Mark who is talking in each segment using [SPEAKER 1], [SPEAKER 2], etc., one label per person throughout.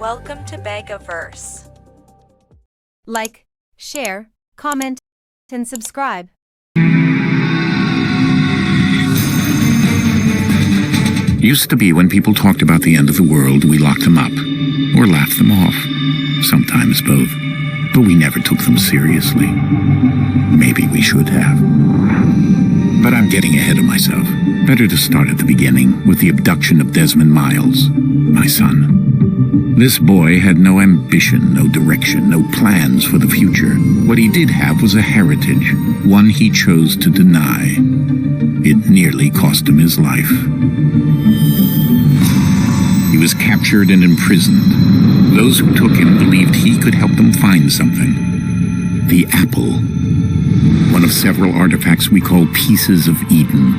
[SPEAKER 1] Welcome to BEGAVERSE.
[SPEAKER 2] Like, share, comment, and subscribe.
[SPEAKER 3] Used to be when people talked about the end of the world, we locked them up, or laughed them off. Sometimes both. But we never took them seriously. Maybe we should have. But I'm getting ahead of myself. Better to start at the beginning, with the abduction of Desmond Miles, my son. This boy had no ambition, no direction, no plans for the future. What he did have was a heritage, one he chose to deny. It nearly cost him his life. He was captured and imprisoned. Those who took him believed he could help them find something. The apple. One of several artifacts we call pieces of Eden.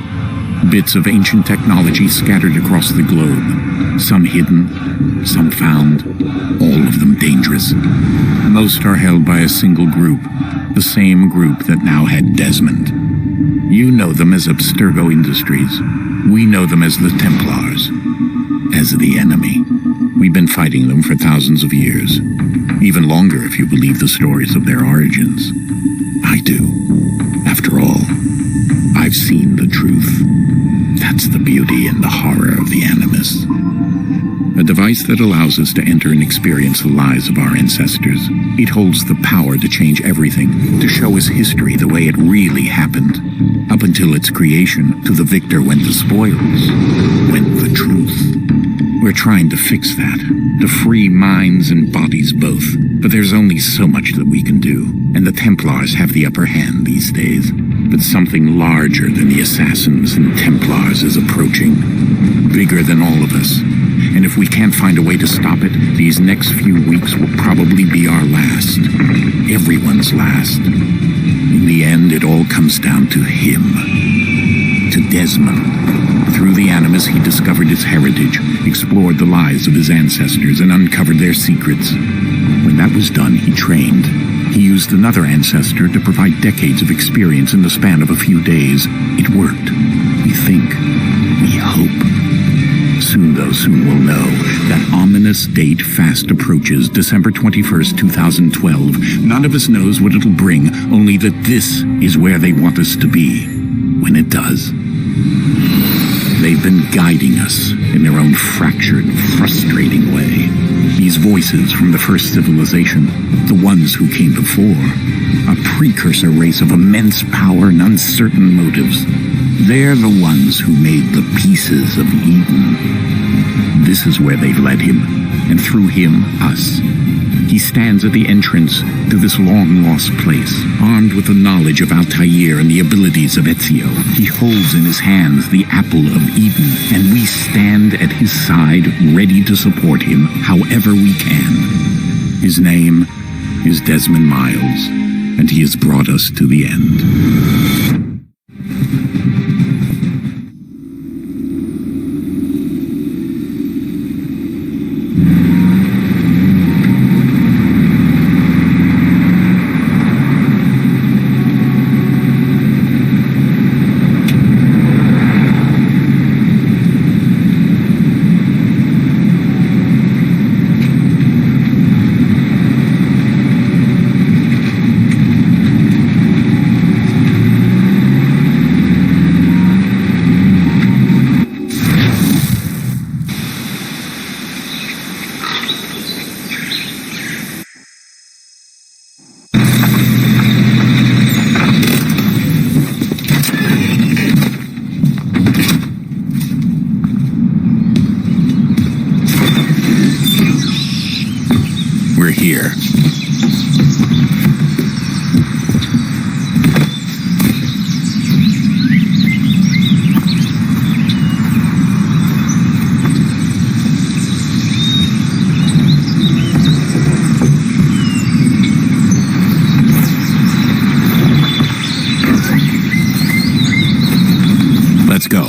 [SPEAKER 3] Bits of ancient technology scattered across the globe. Some hidden, some found, all of them dangerous. Most are held by a single group, the same group that now had Desmond. You know them as Abstergo Industries. We know them as the Templars. As the enemy. We've been fighting them for thousands of years. Even longer if you believe the stories of their origins. I do. After all, I've seen the truth. That's the beauty and the horror of the Animus. A device that allows us to enter and experience the lives of our ancestors. It holds the power to change everything, to show us history the way it really happened. Up until its creation, to the victor went the spoils, went the truth. We're trying to fix that, to free minds and bodies both. But there's only so much that we can do, and the Templars have the upper hand these days. But something larger than the Assassins and Templars is approaching. Bigger than all of us. And if we can't find a way to stop it, these next few weeks will probably be our last. Everyone's last. In the end, it all comes down to him. To Desmond. Through the Animus, he discovered his heritage, explored the lives of his ancestors, and uncovered their secrets. When that was done, he trained. He used another ancestor to provide decades of experience in the span of a few days. It worked. We think. We hope. Soon, though, soon we'll know. That ominous date fast approaches, December 21st, 2012. None of us knows what it'll bring, only that this is where they want us to be. When it does. They've been guiding us in their own fractured, frustrating way. These voices from the first civilization, the ones who came before, a precursor race of immense power and uncertain motives. They're the ones who made the pieces of Eden. This is where they've led him, and through him, us. He stands at the entrance to this long-lost place, armed with the knowledge of Altair and the abilities of Ezio. He holds in his hands the apple of Eden, and we stand at his side, ready to support him however we can. His name is Desmond Miles, and he has brought us to the end. Here. Let's go.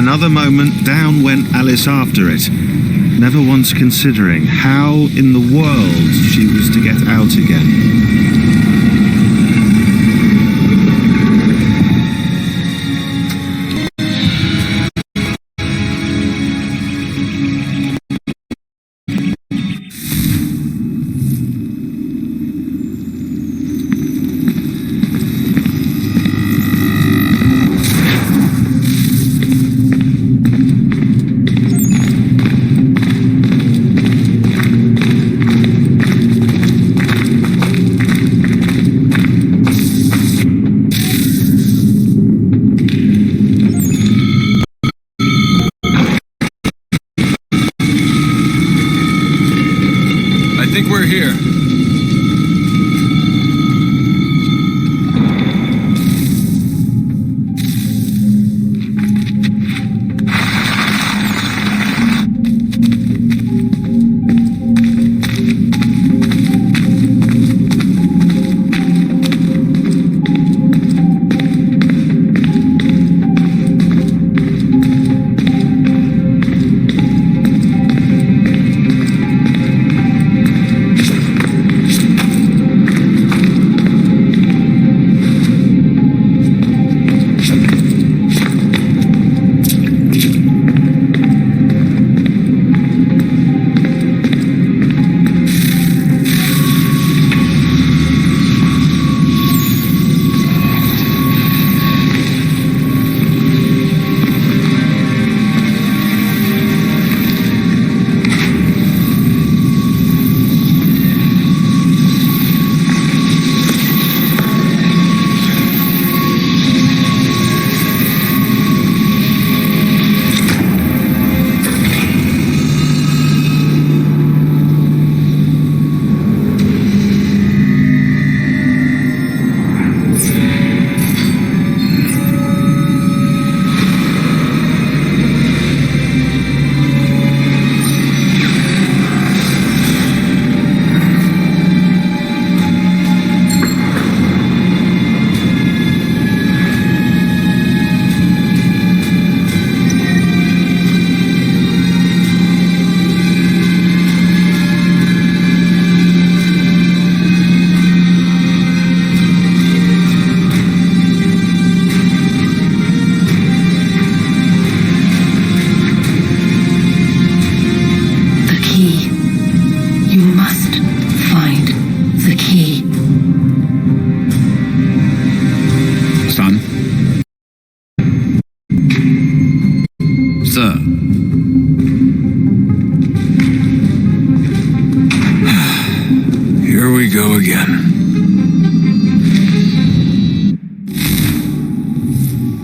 [SPEAKER 4] another moment, down went Alice after it, never once considering how in the world she was to get out again.
[SPEAKER 5] We're here.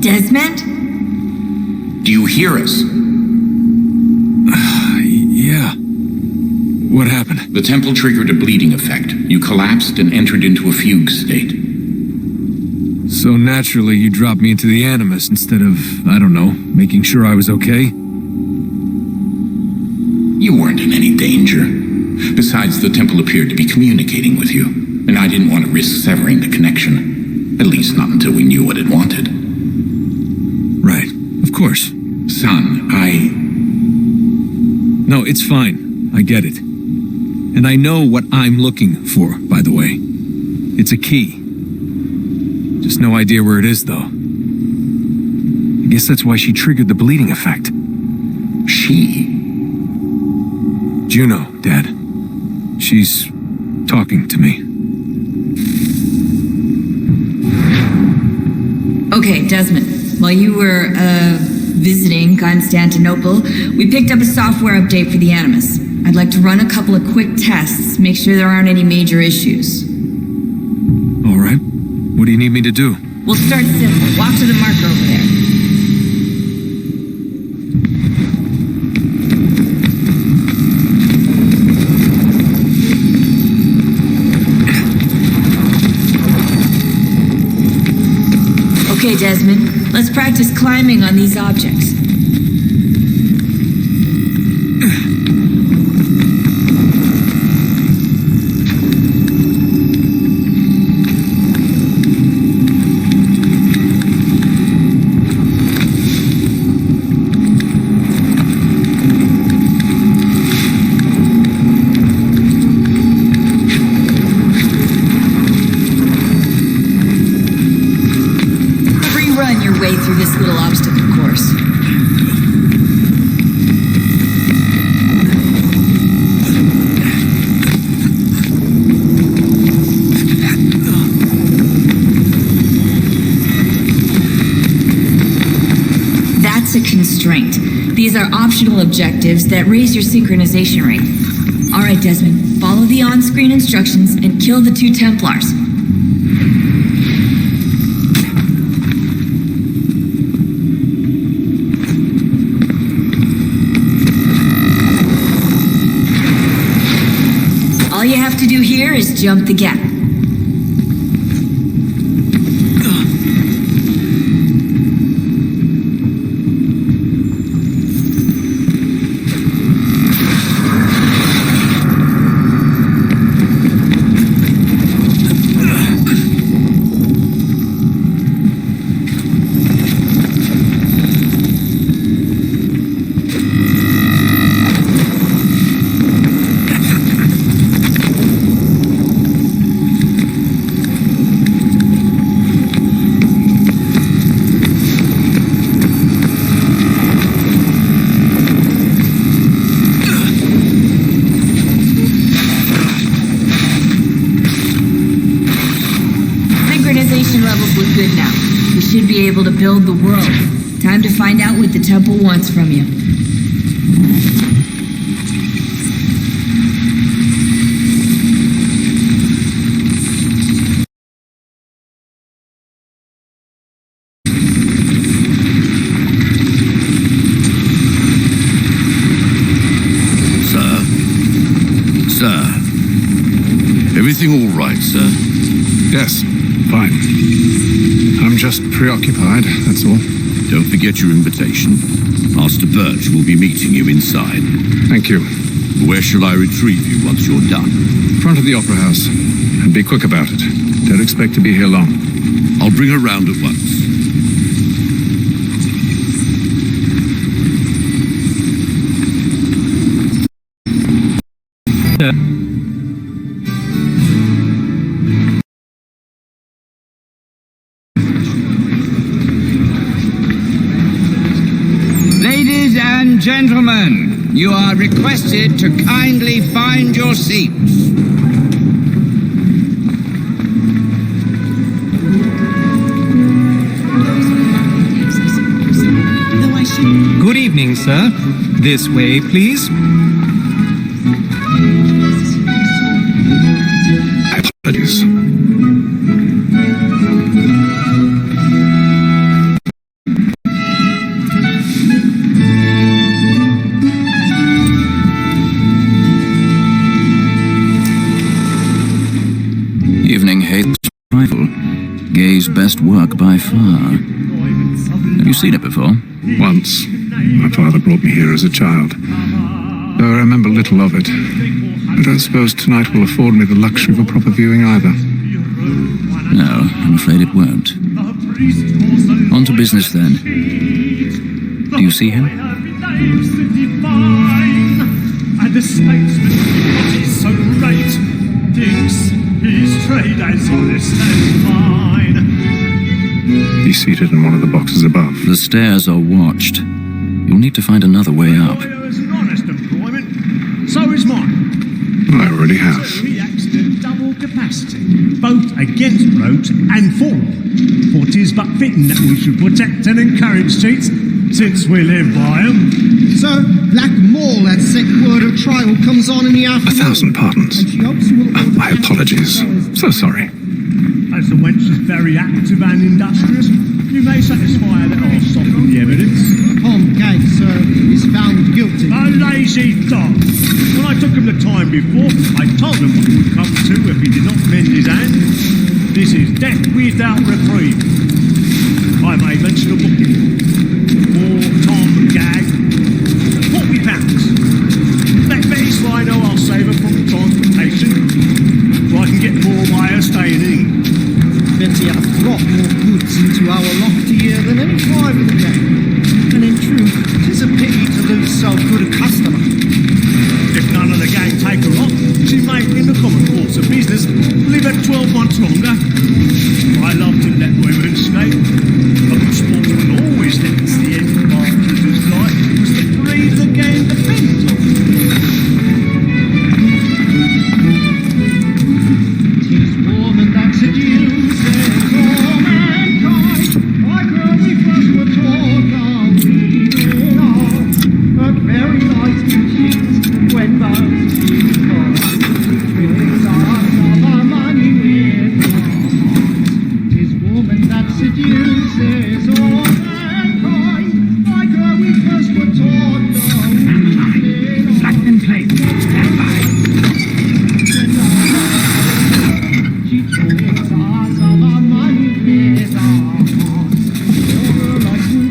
[SPEAKER 6] Desmond?
[SPEAKER 3] Do you hear us?
[SPEAKER 5] Yeah. What happened?
[SPEAKER 3] The temple triggered a bleeding effect. You collapsed and entered into a fugue state.
[SPEAKER 5] So naturally, you dropped me into the Animus instead of, I don't know, making sure I was okay?
[SPEAKER 3] You weren't in any danger. Besides, the temple appeared to be communicating with you, and I didn't want to risk severing the connection. At least not until we knew what it wanted.
[SPEAKER 5] Right. Of course.
[SPEAKER 3] Son,
[SPEAKER 5] No, it's fine. I get it. And I know what I'm looking for, by the way. It's a key. Just no idea where it is, though. I guess that's why she triggered the bleeding effect.
[SPEAKER 3] She?
[SPEAKER 5] Juno, Dad. She's talking to me.
[SPEAKER 6] Okay, Desmond. While you were, visiting Constantinople, we picked up a software update for the Animus. I'd like to run a couple of quick tests, make sure there aren't any major issues.
[SPEAKER 5] All right. What do you need me to do?
[SPEAKER 6] We'll start simple. Walk to the marker over there. Okay, Desmond. Let's practice climbing on these objects. your way through this little obstacle course. That's a constraint. These are optional objectives that raise your synchronization rate. All right, Desmond, follow the on-screen instructions and kill the 2 Templars. All you have to do here is jump the gap. Look good now. We should be able to build the world. Time to find out what the temple wants from you.
[SPEAKER 7] Sir? Everything all right, sir?
[SPEAKER 3] Yes, fine. I'm just preoccupied, that's all.
[SPEAKER 7] Don't forget your invitation. Master Birch will be meeting you inside.
[SPEAKER 3] Thank you.
[SPEAKER 7] Where shall I retrieve you once you're done?
[SPEAKER 3] Front of the Opera House. And be quick about it. Don't expect to be here long.
[SPEAKER 7] I'll bring her round at once.
[SPEAKER 8] Ladies and gentlemen, you are requested to kindly find your seats.
[SPEAKER 9] Good evening, sir. This way, please.
[SPEAKER 3] Apologies.
[SPEAKER 7] Evening Hate's Rifle. Gay's best work by far. Have you seen it before?
[SPEAKER 3] Once. My father brought me here as a child. Though I remember little of it. I don't suppose tonight will afford me the luxury of a proper viewing either.
[SPEAKER 7] No, I'm afraid it won't. On to business then. Do you see him?
[SPEAKER 10] And the statesman, he's so great, thinks his trade as honest and fine.
[SPEAKER 3] He's seated in one of the boxes above.
[SPEAKER 7] The stairs are watched. You'll need to find another way up.
[SPEAKER 10] Lawyer's an honest employment, so is mine.
[SPEAKER 3] I already have.
[SPEAKER 10] So he acts in double capacity, both against rogues and for them. For 'tis but fitting that we should protect and encourage cheats, since we live by 'em.
[SPEAKER 11] So, Black Mall, that sick word of trial comes on in the afternoon.
[SPEAKER 3] 1,000 pardons.
[SPEAKER 11] And she hopes you will order
[SPEAKER 3] My apologies. So sorry.
[SPEAKER 10] As the wench is very active and industrious, you may satisfy her that I'll soften the evidence.
[SPEAKER 11] Tom Gates is found guilty.
[SPEAKER 10] A lazy dog. When I took him the time before, I told him what would come to if he did not mend his hand. This is death without reprieve. I may mention a booking for Tom Gag, £40. Let Betty Sly know I'll save her from transportation, so I can get more by her staying in.
[SPEAKER 11] Betty hath brought more goods into our loft here than any private gang. And in truth, 'tis a pity to lose so good a customer.
[SPEAKER 10] If none of the gang take her off, she may, in the common course of business, live at 12 months longer. I love to let women escape. A good sport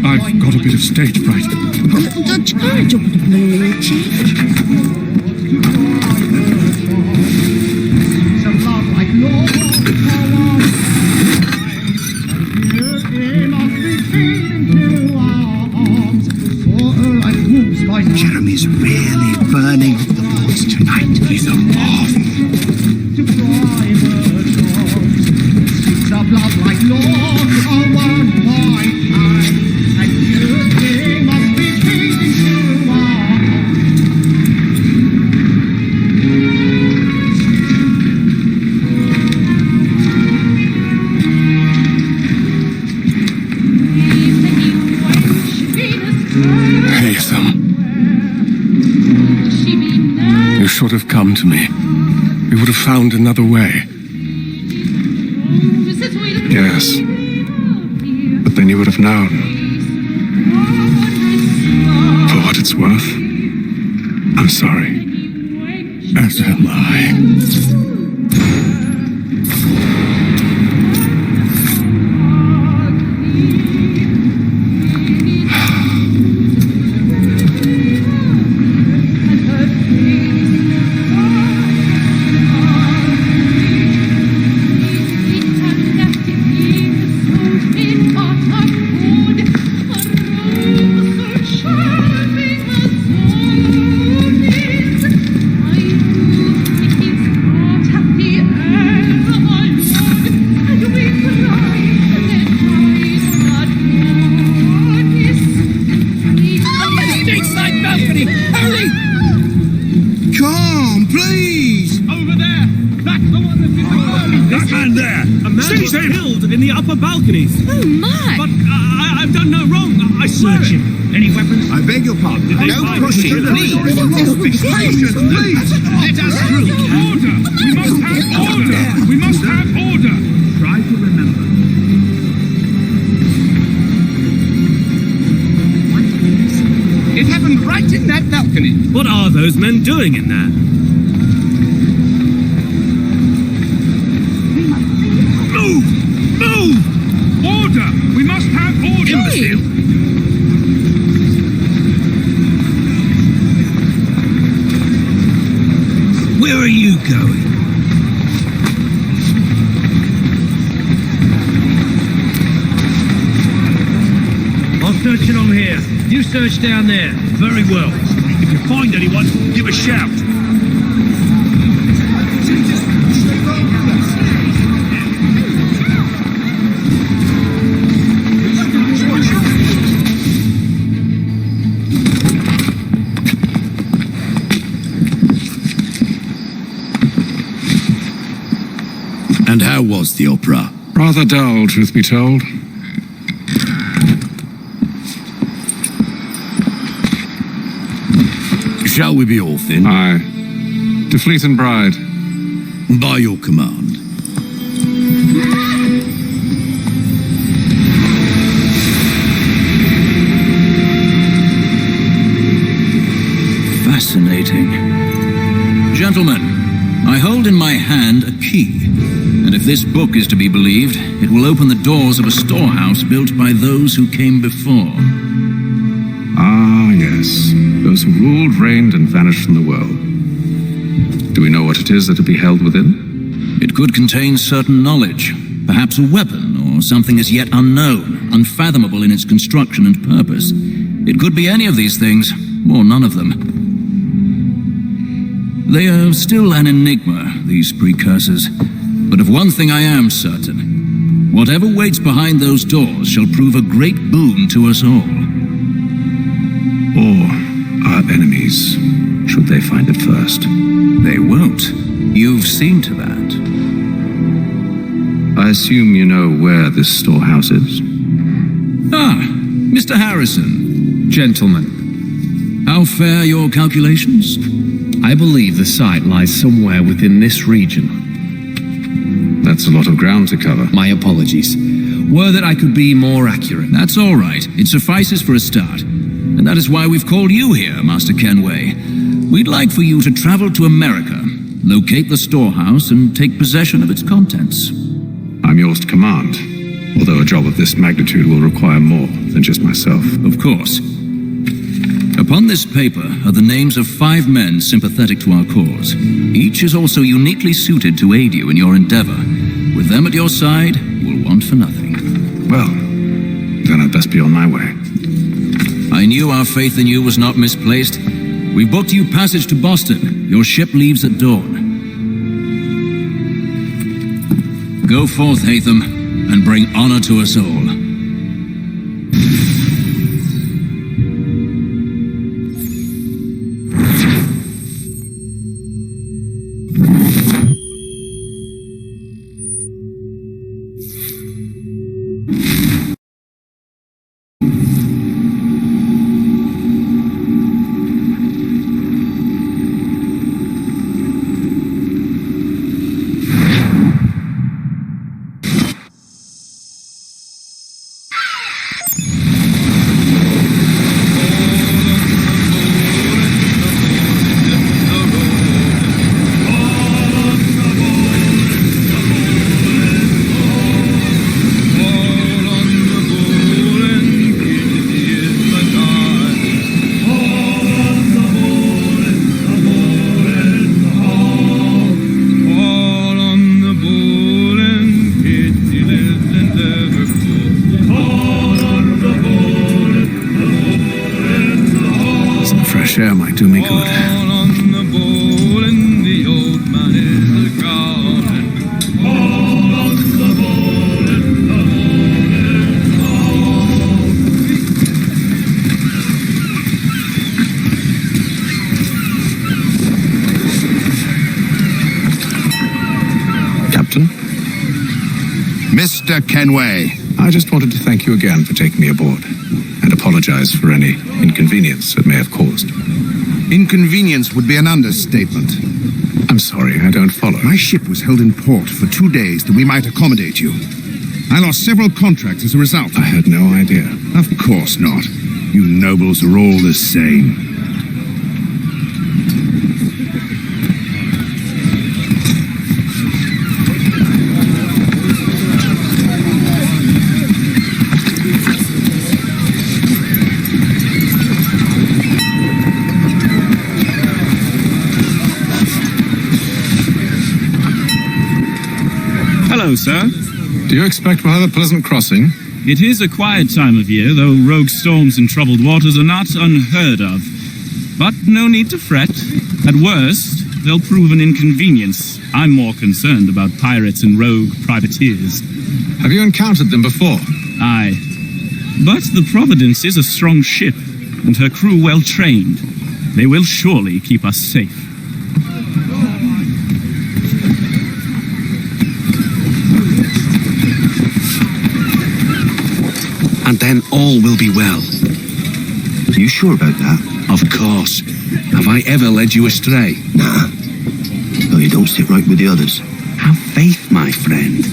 [SPEAKER 5] I've got a bit of stage fright.
[SPEAKER 4] Jeremy's really burning the boys tonight. He's a moth.
[SPEAKER 5] You should have come to me. We would have found another way. Yes. But then you would have known. For what it's worth, I'm sorry. As am I.
[SPEAKER 9] In the upper balconies.
[SPEAKER 6] Oh my!
[SPEAKER 9] But I've done no wrong. I swear it.
[SPEAKER 10] Any weapons?
[SPEAKER 4] I beg your pardon.
[SPEAKER 10] Don't push him, please.
[SPEAKER 4] Patience, please.
[SPEAKER 10] Let us through.
[SPEAKER 9] Order! We must have order! We must have order!
[SPEAKER 10] Try to remember.
[SPEAKER 8] It happened right in that balcony.
[SPEAKER 9] What are those men doing in there?
[SPEAKER 10] Move! Order! We must have order!
[SPEAKER 8] Imbecile!
[SPEAKER 10] Where are you going? I'll search along here. You search down there. Very well. If you find anyone, give a shout.
[SPEAKER 7] And how was the opera?
[SPEAKER 5] Rather dull, truth be told.
[SPEAKER 7] Shall we be off then?
[SPEAKER 5] Aye. To Fleet and Bride.
[SPEAKER 7] By your command. Fascinating. Gentlemen, I hold in my hand a key, and if this book is to be believed, it will open the doors of a storehouse built by those who came before.
[SPEAKER 5] Ah, yes. Those who ruled, reigned, and vanished from the world. Do we know what it is that will be held within?
[SPEAKER 7] It could contain certain knowledge, perhaps a weapon, or something as yet unknown, unfathomable in its construction and purpose. It could be any of these things, or none of them. They are still an enigma, these precursors. But of one thing I am certain. Whatever waits behind those doors shall prove a great boon to us all.
[SPEAKER 5] Or our enemies, should they find it first.
[SPEAKER 7] They won't. You've seen to that.
[SPEAKER 5] I assume you know where this storehouse is?
[SPEAKER 7] Ah, Mr. Harrison.
[SPEAKER 9] Gentlemen,
[SPEAKER 7] How fare your calculations?
[SPEAKER 9] I believe the site lies somewhere within this region.
[SPEAKER 5] That's a lot of ground to cover.
[SPEAKER 9] My apologies.
[SPEAKER 7] were that I could be more accurate. That's all right. It suffices for a start. And that is why we've called you here, Master Kenway. We'd like for you to travel to America, locate the storehouse, and take possession of its contents.
[SPEAKER 5] I'm yours to command, although a job of this magnitude will require more than just myself.
[SPEAKER 7] Of course. Upon this paper are the names of 5 men sympathetic to our cause. Each is also uniquely suited to aid you in your endeavor. With them at your side, you will want for nothing.
[SPEAKER 5] Well, then I'd best be on my way.
[SPEAKER 7] I knew our faith in you was not misplaced. We booked you passage to Boston. Your ship leaves at dawn. Go forth, Hatham, and bring honor to us all.
[SPEAKER 5] Air might do me good. Captain?
[SPEAKER 3] Mr. Kenway.
[SPEAKER 5] I just wanted to thank you again for taking me aboard, and apologize for any inconvenience it may have caused.
[SPEAKER 3] Inconvenience would be an understatement.
[SPEAKER 5] I'm sorry, I don't follow.
[SPEAKER 3] My ship was held in port for 2 days that we might accommodate you. I lost several contracts as a result.
[SPEAKER 5] I had no idea.
[SPEAKER 3] Of course not. You nobles are all the same.
[SPEAKER 12] Hello, sir.
[SPEAKER 5] Do you expect we'll have a pleasant crossing?
[SPEAKER 12] It is a quiet time of year, though rogue storms and troubled waters are not unheard of. But no need to fret. At worst, they'll prove an inconvenience. I'm more concerned about pirates and rogue privateers.
[SPEAKER 5] Have you encountered them before?
[SPEAKER 12] Aye. But the Providence is a strong ship, and her crew well trained. They will surely keep us safe.
[SPEAKER 13] And then all will be well. Are you sure about that? Of course. Have I ever led you astray? Nah. No, you don't sit right with the others. Have faith, my friend.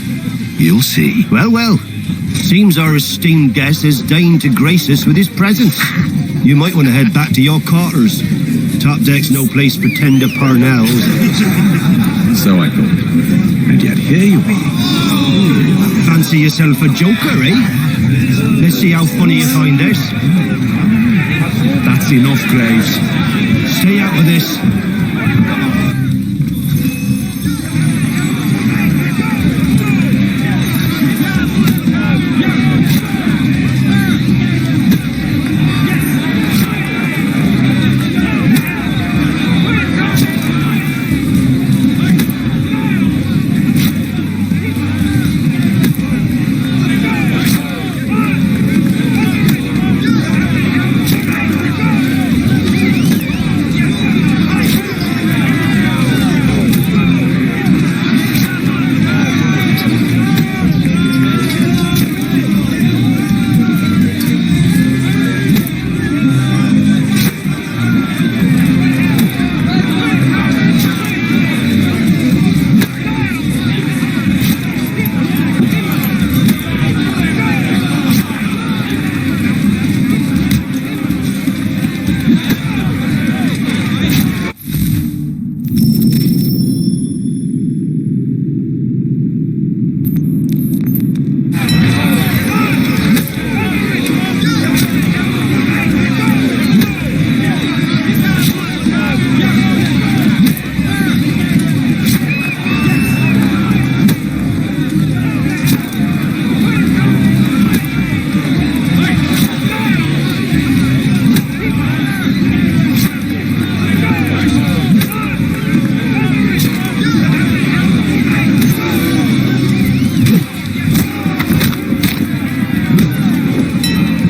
[SPEAKER 13] You'll see. Well, well. Seems our esteemed guest has deigned to grace us with his presence. You might want to head back to your quarters. Top deck's no place for tender parnells.
[SPEAKER 5] So I thought. And yet here you are.
[SPEAKER 13] Fancy yourself a joker, eh? Let's see how funny you find this. That's enough, Graves. Stay out of this.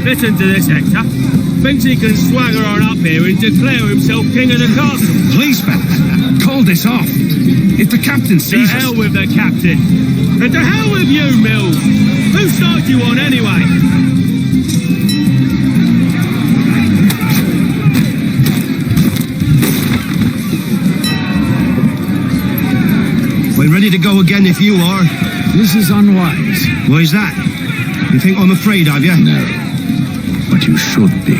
[SPEAKER 10] Listen to this, Hector. Thinks he can swagger on up here and declare himself king of the castle.
[SPEAKER 13] Please, fellas, call this off. If the captain
[SPEAKER 10] To
[SPEAKER 13] sees
[SPEAKER 10] hell
[SPEAKER 13] us...
[SPEAKER 10] with the captain. And to hell with you, Mills. Whose side do you on anyway?
[SPEAKER 4] We're ready to go again if you are.
[SPEAKER 7] This is unwise.
[SPEAKER 4] Why is that? You think I'm afraid of you?
[SPEAKER 7] No, but you should be.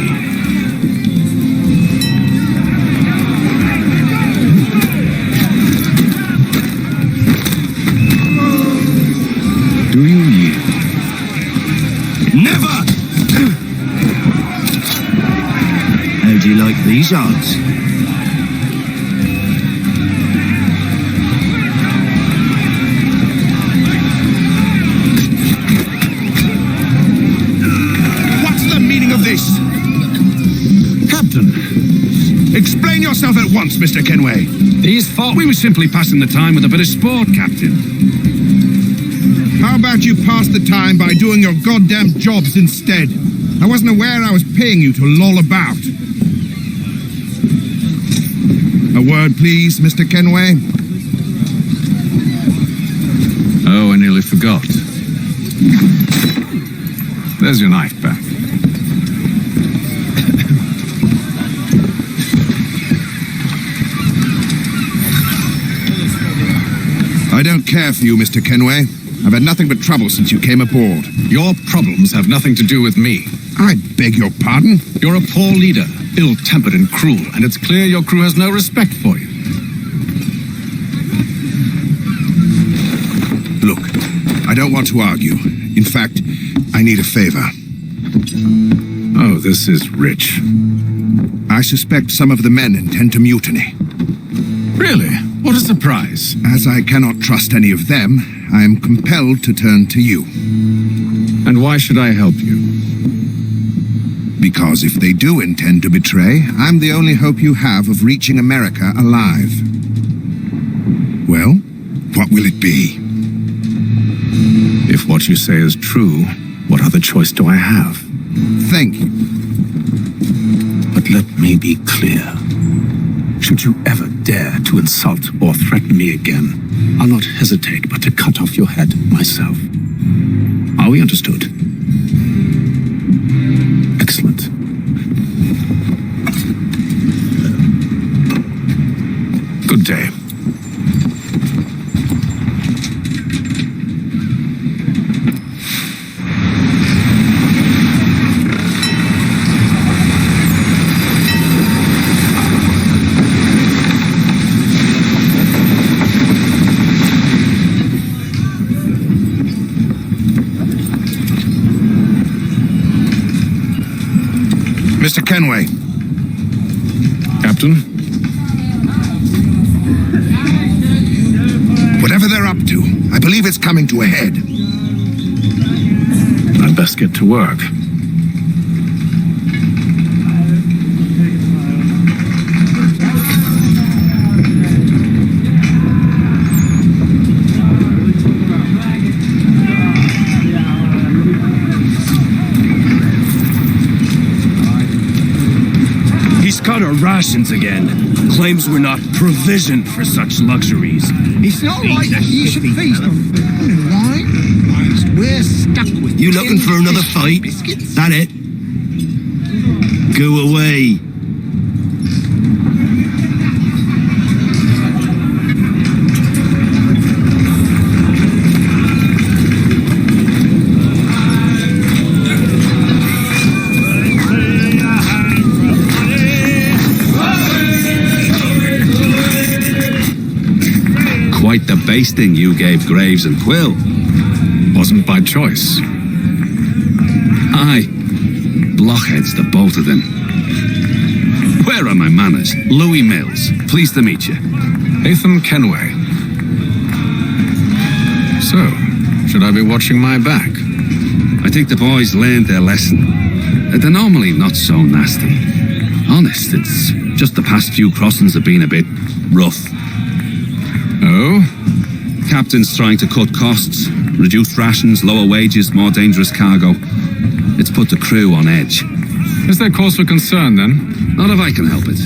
[SPEAKER 7] Do you yield?
[SPEAKER 4] Never! How do you like these odds?
[SPEAKER 13] Explain yourself at once, Mr. Kenway.
[SPEAKER 7] These thought we were simply passing the time with a bit of sport, Captain.
[SPEAKER 13] How about you pass the time by doing your goddamn jobs instead? I wasn't aware I was paying you to loll about. A word, please, Mr. Kenway.
[SPEAKER 5] Oh, I nearly forgot. There's your knife back.
[SPEAKER 13] I don't care for you, Mr. Kenway. I've had nothing but trouble since you came aboard.
[SPEAKER 5] Your problems have nothing to do with me.
[SPEAKER 13] I beg your pardon?
[SPEAKER 5] You're a poor leader, ill-tempered and cruel, and it's clear your crew has no respect for you.
[SPEAKER 13] Look, I don't want to argue. In fact, I need a favor.
[SPEAKER 5] Oh, this is rich.
[SPEAKER 13] I suspect some of the men intend to mutiny.
[SPEAKER 5] Really? What a surprise.
[SPEAKER 13] As I cannot trust any of them, I am compelled to turn to you.
[SPEAKER 5] And why should I help you?
[SPEAKER 13] Because if they do intend to betray, I'm the only hope you have of reaching America alive. Well, what will it be?
[SPEAKER 5] If what you say is true, what other choice do I have?
[SPEAKER 13] Thank you.
[SPEAKER 5] But let me be clear. Should you ever dare to insult or threaten me again, I'll not hesitate but to cut off your head myself. Are we understood? Excellent. Good day.
[SPEAKER 13] Mr. Kenway.
[SPEAKER 5] Captain?
[SPEAKER 13] Whatever they're up to, I believe it's coming to a head.
[SPEAKER 5] I'd best get to work.
[SPEAKER 12] Cut our rations again. Claims we're not provisioned for such luxuries.
[SPEAKER 11] It's not like you should feast on food and wine. Whilst we're stuck with
[SPEAKER 4] You looking for another fight?
[SPEAKER 11] biscuits.
[SPEAKER 4] That it? Go away.
[SPEAKER 5] Quite the basting you gave Graves and Quill. Wasn't by choice. Aye. Blockheads, the both of them. Where are my manners? Louis Mills. Pleased to meet you. Hatham Kenway. So, should I be watching my back? I think the boys learned their lesson. They're normally not so nasty. Honest, it's just the past few crossings have been a bit rough. Oh? Captain's trying to cut costs, reduce rations, lower wages, more dangerous cargo. It's put
[SPEAKER 13] put the crew on edge.
[SPEAKER 5] Is there cause for concern, then?
[SPEAKER 13] Not if I can help it.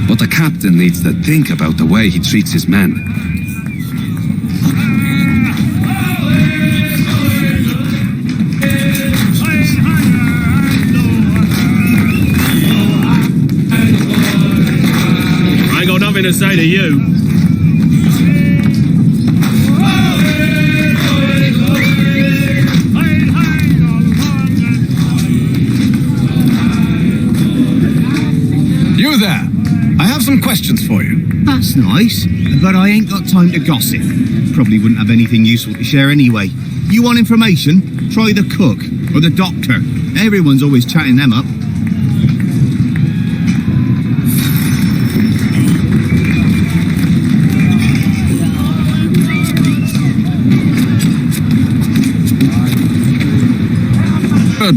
[SPEAKER 13] But the captain needs to think about the way he treats his men.
[SPEAKER 9] I ain't got nothing to say to you.
[SPEAKER 5] You there! I have some questions for you.
[SPEAKER 11] That's nice, but I ain't got time to gossip. Probably wouldn't have anything useful to share anyway. You want information? Try the cook or the doctor. Everyone's always chatting them up.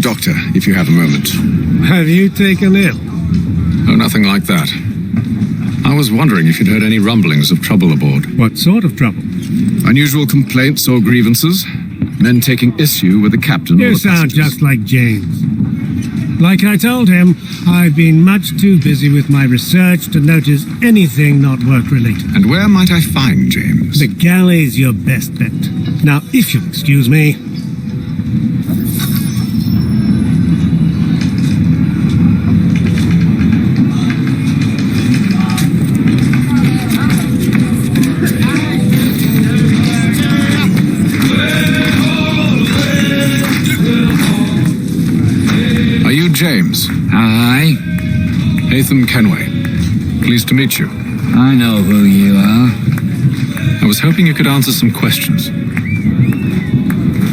[SPEAKER 5] Doctor, if you have a moment.
[SPEAKER 9] Have you taken ill?
[SPEAKER 5] Oh, nothing like that. I was wondering if you'd heard any rumblings of trouble aboard.
[SPEAKER 9] What sort of trouble?
[SPEAKER 5] Unusual complaints or grievances? Men taking issue with the captain or
[SPEAKER 9] You
[SPEAKER 5] the
[SPEAKER 9] sound
[SPEAKER 5] passengers?
[SPEAKER 9] just like James. Like I told him, I've been much too busy with my research to notice anything not work-related.
[SPEAKER 5] And where might I find James?
[SPEAKER 9] The galley's your best bet. Now, if you'll excuse me...
[SPEAKER 5] James.
[SPEAKER 7] Aye.
[SPEAKER 5] Hatham Kenway. Pleased to meet you.
[SPEAKER 7] I know who you are.
[SPEAKER 5] I was hoping you could answer some questions.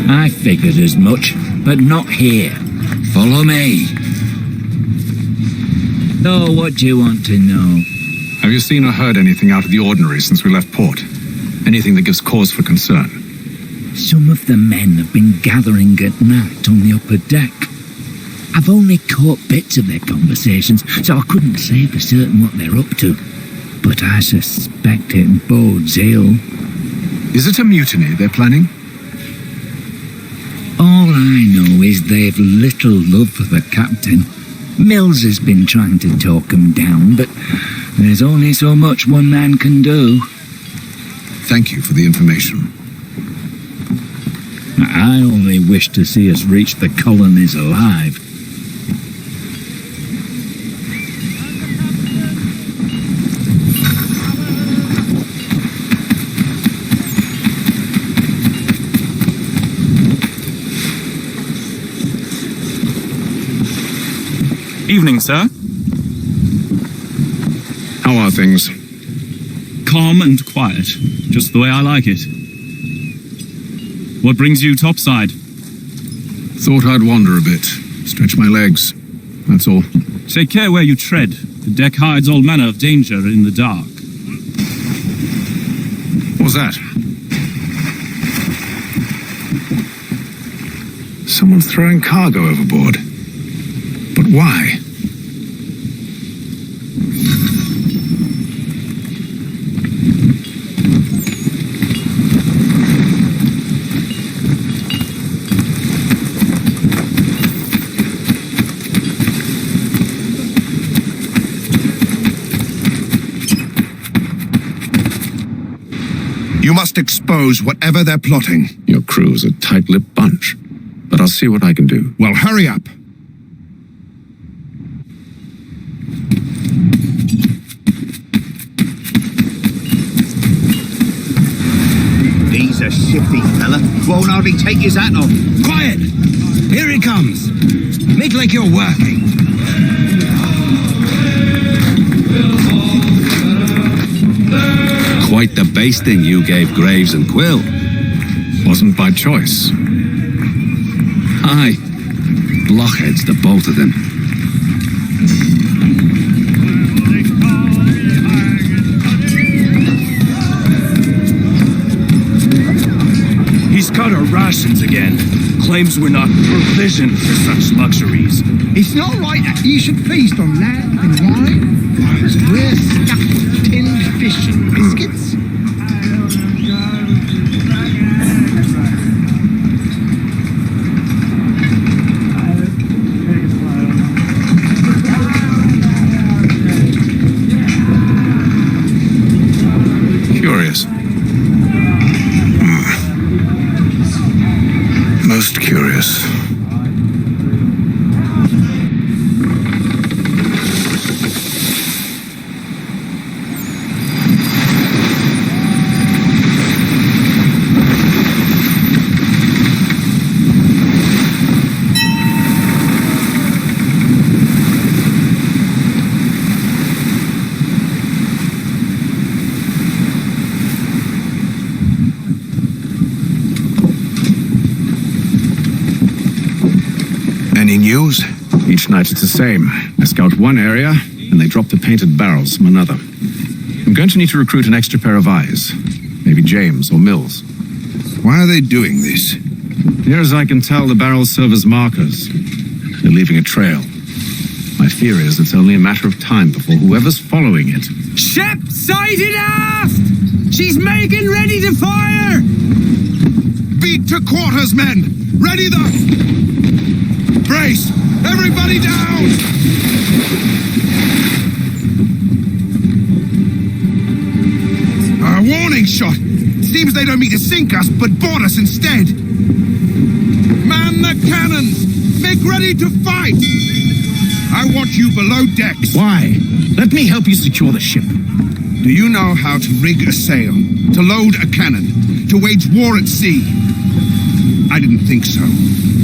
[SPEAKER 7] I figured as much, but not here. Follow me. So, what do you want to know?
[SPEAKER 5] Have you seen or heard anything out of the ordinary since we left port? Anything that gives cause for concern?
[SPEAKER 7] Some of the men have been gathering at night on the upper deck. I've only caught bits of their conversations, so I couldn't say for certain what they're up to. But I suspect it bodes ill.
[SPEAKER 5] Is it a mutiny they're planning?
[SPEAKER 7] All I know is they've little love for the captain. Mills has been trying to talk him down, but there's only so much one man can do.
[SPEAKER 5] Thank you for the information.
[SPEAKER 7] I only wish to see us reach the colonies alive.
[SPEAKER 12] Evening, sir.
[SPEAKER 5] How are things?
[SPEAKER 12] Calm and quiet, just the way I like it. What brings you topside?
[SPEAKER 5] Thought I'd wander a bit, stretch my legs, that's all.
[SPEAKER 12] Take care where you tread. The deck hides all manner of danger in the dark.
[SPEAKER 5] What was that? Someone's throwing cargo overboard. But why?
[SPEAKER 4] You must expose whatever they're plotting.
[SPEAKER 5] Your crew's a tight-lipped bunch, but I'll see what I can do.
[SPEAKER 4] Well, hurry up.
[SPEAKER 11] He's a shifty fella. Won't hardly take his hat off.
[SPEAKER 13] Quiet! Here he comes. Make like you're working. Quite the basting you gave Graves and Quill.
[SPEAKER 5] Wasn't by choice.
[SPEAKER 13] Aye. Blockheads, the both of them.
[SPEAKER 12] He's cut our rations again. Claims we're not provisioned for such luxuries.
[SPEAKER 11] It's not right that you should feast on lamb and wine. We're stuffed with tinned fish and biscuits.
[SPEAKER 13] Any news?
[SPEAKER 5] Each night it's the same. I scout one area, and they drop the painted barrels from another. I'm going to need to recruit an extra pair of eyes. Maybe James or Mills.
[SPEAKER 13] Why are they doing this?
[SPEAKER 5] Near as I can tell, the barrels serve as markers. They're leaving a trail. My fear is it's only a matter of time before whoever's following it...
[SPEAKER 8] Ship sighted aft! She's making ready to fire!
[SPEAKER 13] Beat to quarters, men! Ready the... Brace! Everybody down! A warning shot! Seems they don't mean to sink us, but board us instead! Man the cannons! Make ready to fight! I want you below decks.
[SPEAKER 5] Why? Let me help you secure the ship.
[SPEAKER 13] Do you know how to rig a sail, to load a cannon, to wage war at sea? I didn't think so.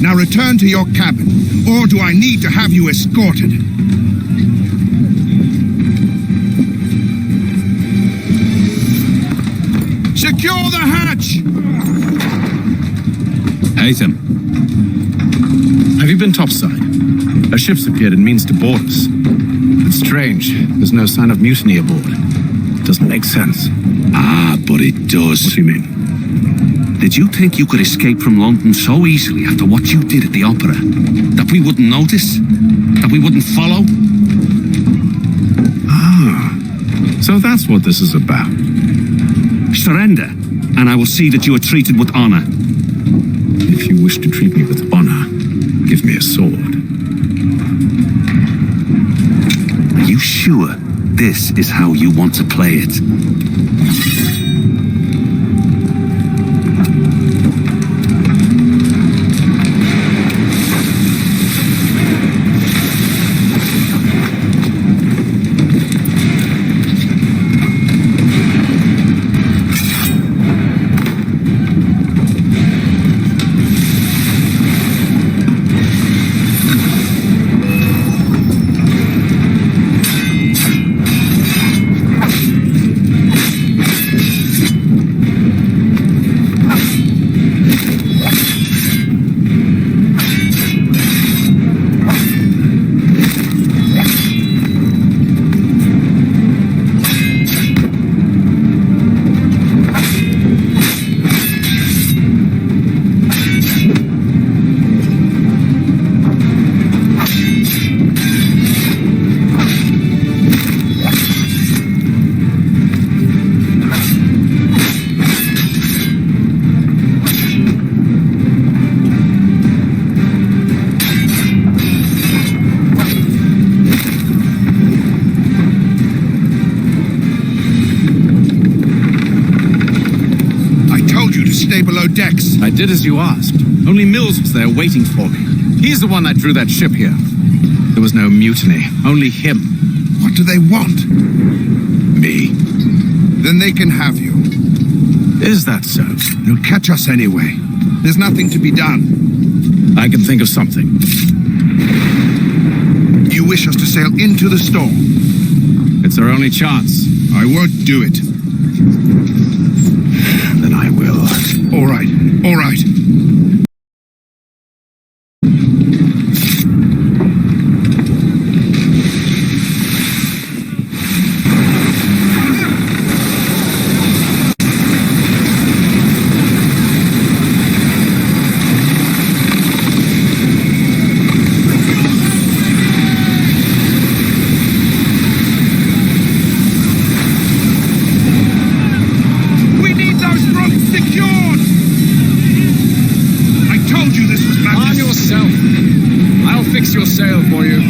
[SPEAKER 13] Now return to your cabin, or do I need to have you escorted? Secure the hatch!
[SPEAKER 5] Haytham. Have you been topside? A ship's appeared and means to board us. It's strange. There's no sign of mutiny aboard. Doesn't make sense.
[SPEAKER 13] Ah, but it does.
[SPEAKER 5] What do you mean?
[SPEAKER 13] Did you think you could escape from London so easily after what you did at the opera? That we wouldn't notice? That we wouldn't follow?
[SPEAKER 5] Ah, so that's what this is about.
[SPEAKER 13] Surrender, and I will see that you are treated with honor.
[SPEAKER 5] If you wish to treat me with honor, give me a sword.
[SPEAKER 13] Are you sure this is how you want to play it? Stay below decks.
[SPEAKER 5] I did as you asked. Only Mills was there waiting for me. He's the one that drew that ship here. There was no mutiny, only him.
[SPEAKER 13] What do they want?
[SPEAKER 5] Me.
[SPEAKER 13] Then they can have you.
[SPEAKER 5] Is that so?
[SPEAKER 13] They'll catch us anyway. There's nothing to be done.
[SPEAKER 5] I can think of something.
[SPEAKER 13] You wish us to sail into the storm?
[SPEAKER 5] It's our only chance.
[SPEAKER 13] I won't do it.
[SPEAKER 5] Then I will.
[SPEAKER 13] All right, all right.
[SPEAKER 5] Your sail for you.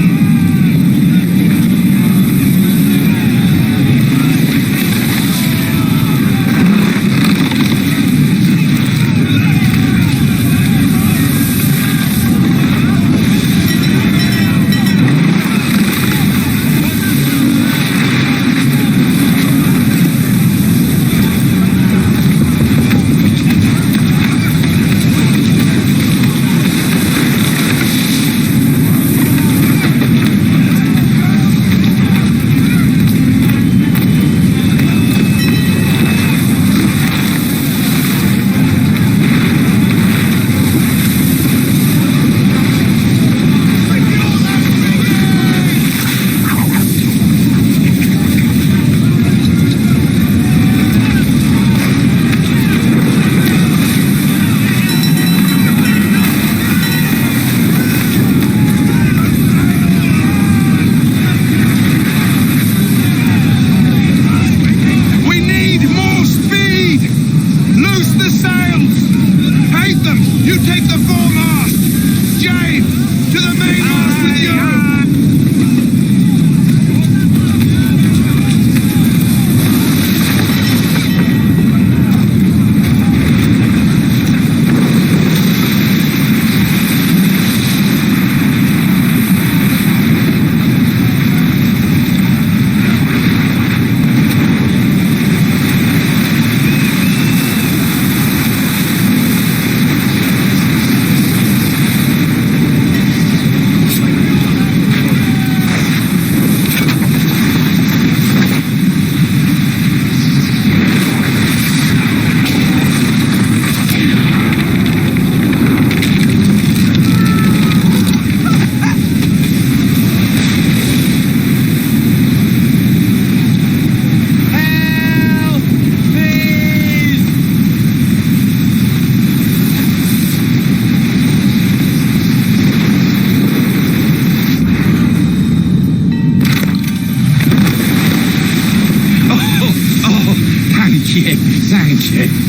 [SPEAKER 8] Thank you.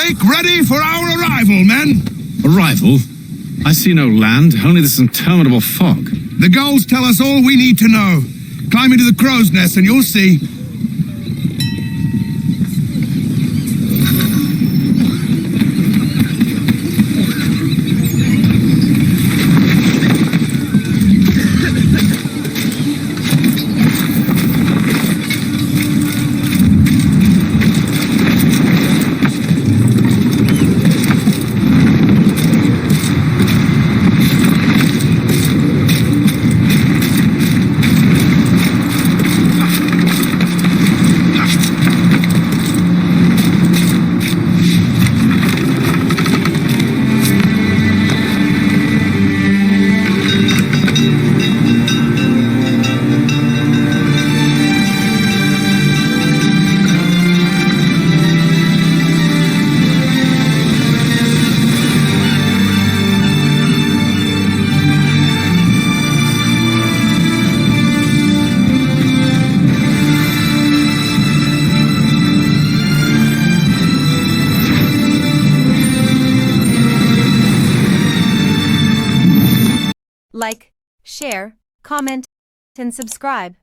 [SPEAKER 13] Make ready for our arrival, men!
[SPEAKER 5] Arrival? I see no land, only this interminable fog.
[SPEAKER 13] The goals tell us all we need to know. Climb into the crow's nest and you'll see.
[SPEAKER 2] Like, share, comment, and subscribe.